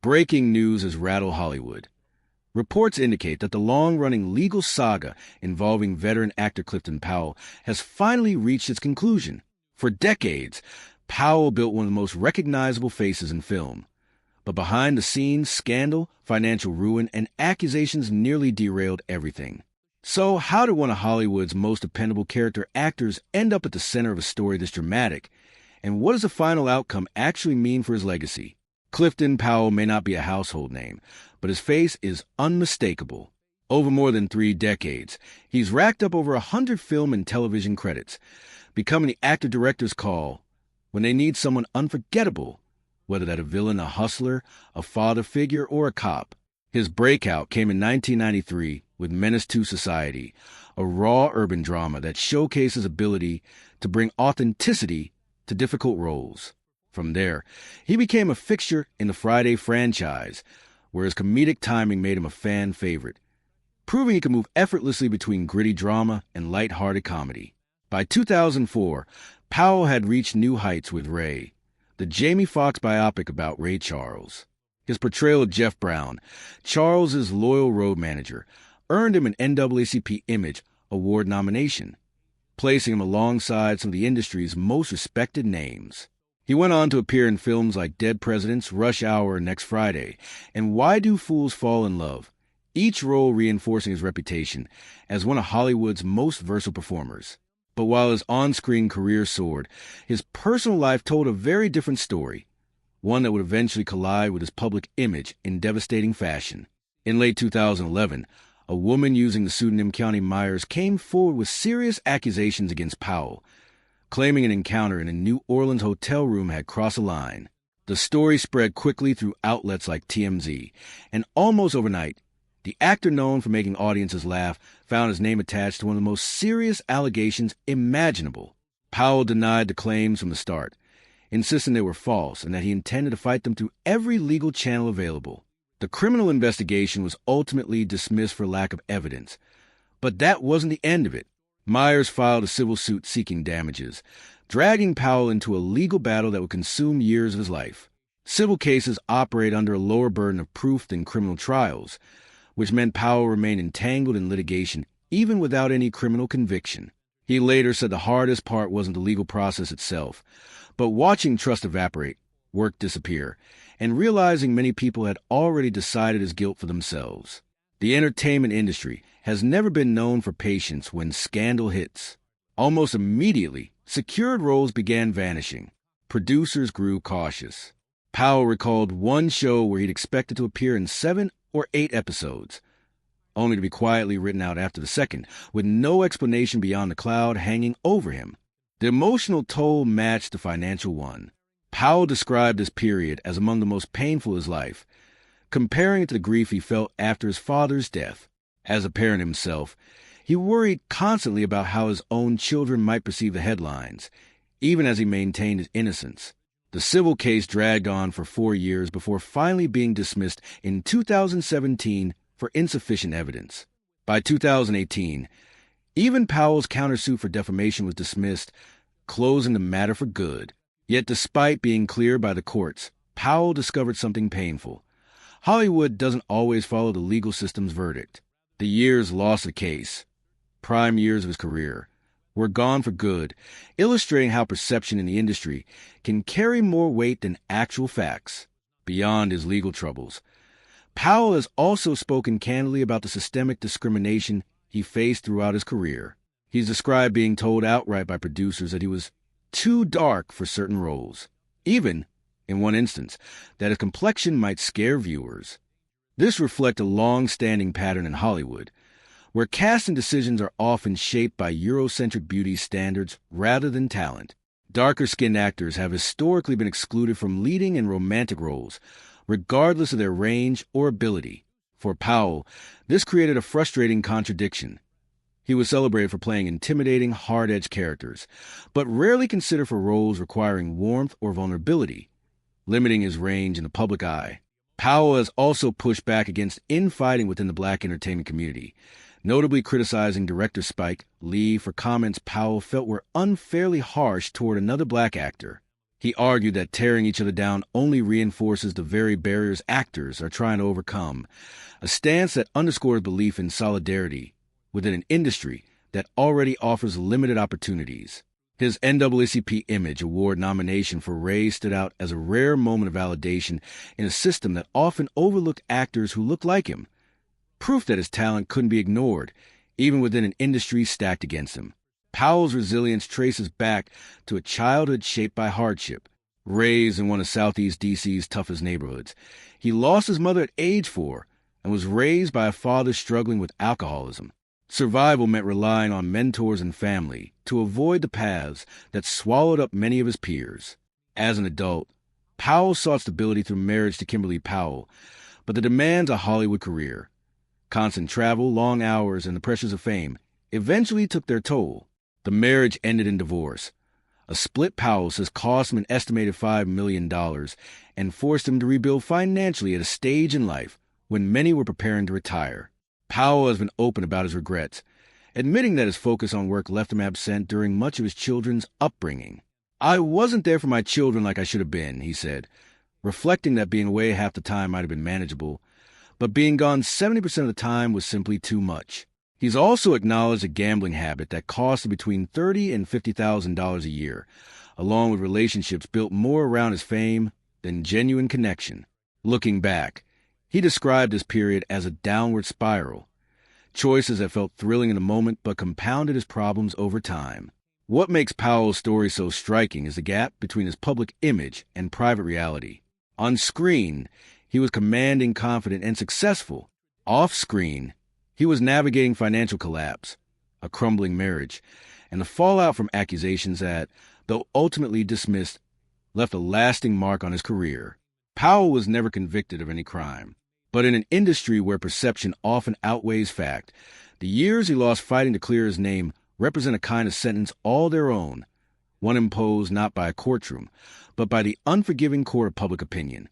Breaking news has rattled Hollywood. Reports indicate that the long-running legal saga involving veteran actor Clifton Powell has finally reached its conclusion. For decades, Powell built one of the most recognizable faces in film. But behind the scenes, scandal, financial ruin, and accusations nearly derailed everything. So how did one of Hollywood's most dependable character actors end up at the center of a story this dramatic? And what does the final outcome actually mean for his legacy? Clifton Powell may not be a household name, but his face is unmistakable. Over more than 3 decades, he's racked up over 100 film and television credits, becoming the actor-director's call when they need someone unforgettable, whether that a villain, a hustler, a father figure, or a cop. His breakout came in 1993 with Menace to Society, a raw urban drama that showcased his ability to bring authenticity to difficult roles. From there, he became a fixture in the Friday franchise, where his comedic timing made him a fan favorite, proving he could move effortlessly between gritty drama and light-hearted comedy. By 2004, Powell had reached new heights with Ray, the Jamie Foxx biopic about Ray Charles. His portrayal of Jeff Brown, Charles's loyal road manager, earned him an NAACP Image Award nomination, placing him alongside some of the industry's most respected names. He went on to appear in films like Dead Presidents, Rush Hour, Next Friday, and Why Do Fools Fall in Love, each role reinforcing his reputation as one of Hollywood's most versatile performers. But while his on-screen career soared, his personal life told a very different story, one that would eventually collide with his public image in devastating fashion. In late 2011, a woman using the pseudonym County Myers came forward with serious accusations against Powell, claiming an encounter in a New Orleans hotel room had crossed a line. The story spread quickly through outlets like TMZ, and almost overnight, the actor known for making audiences laugh found his name attached to one of the most serious allegations imaginable. Powell denied the claims from the start, insisting they were false and that he intended to fight them through every legal channel available. The criminal investigation was ultimately dismissed for lack of evidence, but that wasn't the end of it. Myers filed a civil suit seeking damages, dragging Powell into a legal battle that would consume years of his life. Civil cases operate under a lower burden of proof than criminal trials, which meant Powell remained entangled in litigation even without any criminal conviction. He later said the hardest part wasn't the legal process itself, but watching trust evaporate, work disappear, and realizing many people had already decided his guilt for themselves. The entertainment industry has never been known for patience when scandal hits. Almost immediately, secured roles began vanishing. Producers grew cautious. Powell recalled one show where he'd expected to appear in 7 or 8 episodes, only to be quietly written out after the second, with no explanation beyond the cloud hanging over him. The emotional toll matched the financial one. Powell described this period as among the most painful of his life, comparing it to the grief he felt after his father's death. As a parent himself, he worried constantly about how his own children might perceive the headlines, even as he maintained his innocence. The civil case dragged on for 4 years before finally being dismissed in 2017 for insufficient evidence. By 2018, even Powell's countersuit for defamation was dismissed, closing the matter for good. Yet despite being cleared by the courts, Powell discovered something painful. Hollywood doesn't always follow the legal system's verdict. The years lost the case, prime years of his career, were gone for good, illustrating how perception in the industry can carry more weight than actual facts. Beyond his legal troubles, Powell has also spoken candidly about the systemic discrimination he faced throughout his career. He's described being told outright by producers that he was too dark for certain roles, even, in one instance, that his complexion might scare viewers. This reflects a long-standing pattern in Hollywood, where casting decisions are often shaped by Eurocentric beauty standards rather than talent. Darker-skinned actors have historically been excluded from leading and romantic roles, regardless of their range or ability. For Powell, this created a frustrating contradiction. He was celebrated for playing intimidating, hard-edged characters, but rarely considered for roles requiring warmth or vulnerability, limiting his range in the public eye. Powell has also pushed back against infighting within the black entertainment community, notably criticizing director Spike Lee for comments Powell felt were unfairly harsh toward another black actor. He argued that tearing each other down only reinforces the very barriers actors are trying to overcome, a stance that underscores belief in solidarity within an industry that already offers limited opportunities. His NAACP Image Award nomination for Ray stood out as a rare moment of validation in a system that often overlooked actors who looked like him, proof that his talent couldn't be ignored, even within an industry stacked against him. Powell's resilience traces back to a childhood shaped by hardship. Raised in one of Southeast D.C.'s toughest neighborhoods, he lost his mother at age 4 and was raised by a father struggling with alcoholism. Survival meant relying on mentors and family to avoid the paths that swallowed up many of his peers. As an adult, Powell sought stability through marriage to Kimberly Powell, but the demands of a Hollywood career, constant travel, long hours, and the pressures of fame eventually took their toll. The marriage ended in divorce. A split Powell has cost him an estimated $5 million and forced him to rebuild financially at a stage in life when many were preparing to retire. Powell has been open about his regrets, admitting that his focus on work left him absent during much of his children's upbringing. "I wasn't there for my children like I should have been," he said, reflecting that being away half the time might have been manageable, but being gone 70% of the time was simply too much. He's also acknowledged a gambling habit that cost him between $30,000 and $50,000 a year, along with relationships built more around his fame than genuine connection. Looking back, he described this period as a downward spiral, choices that felt thrilling in the moment but compounded his problems over time. What makes Powell's story so striking is the gap between his public image and private reality. On screen, he was commanding, confident, and successful. Off screen, he was navigating financial collapse, a crumbling marriage, and the fallout from accusations that, though ultimately dismissed, left a lasting mark on his career. Powell was never convicted of any crime, but in an industry where perception often outweighs fact, the years he lost fighting to clear his name represent a kind of sentence all their own, one imposed not by a courtroom, but by the unforgiving court of public opinion.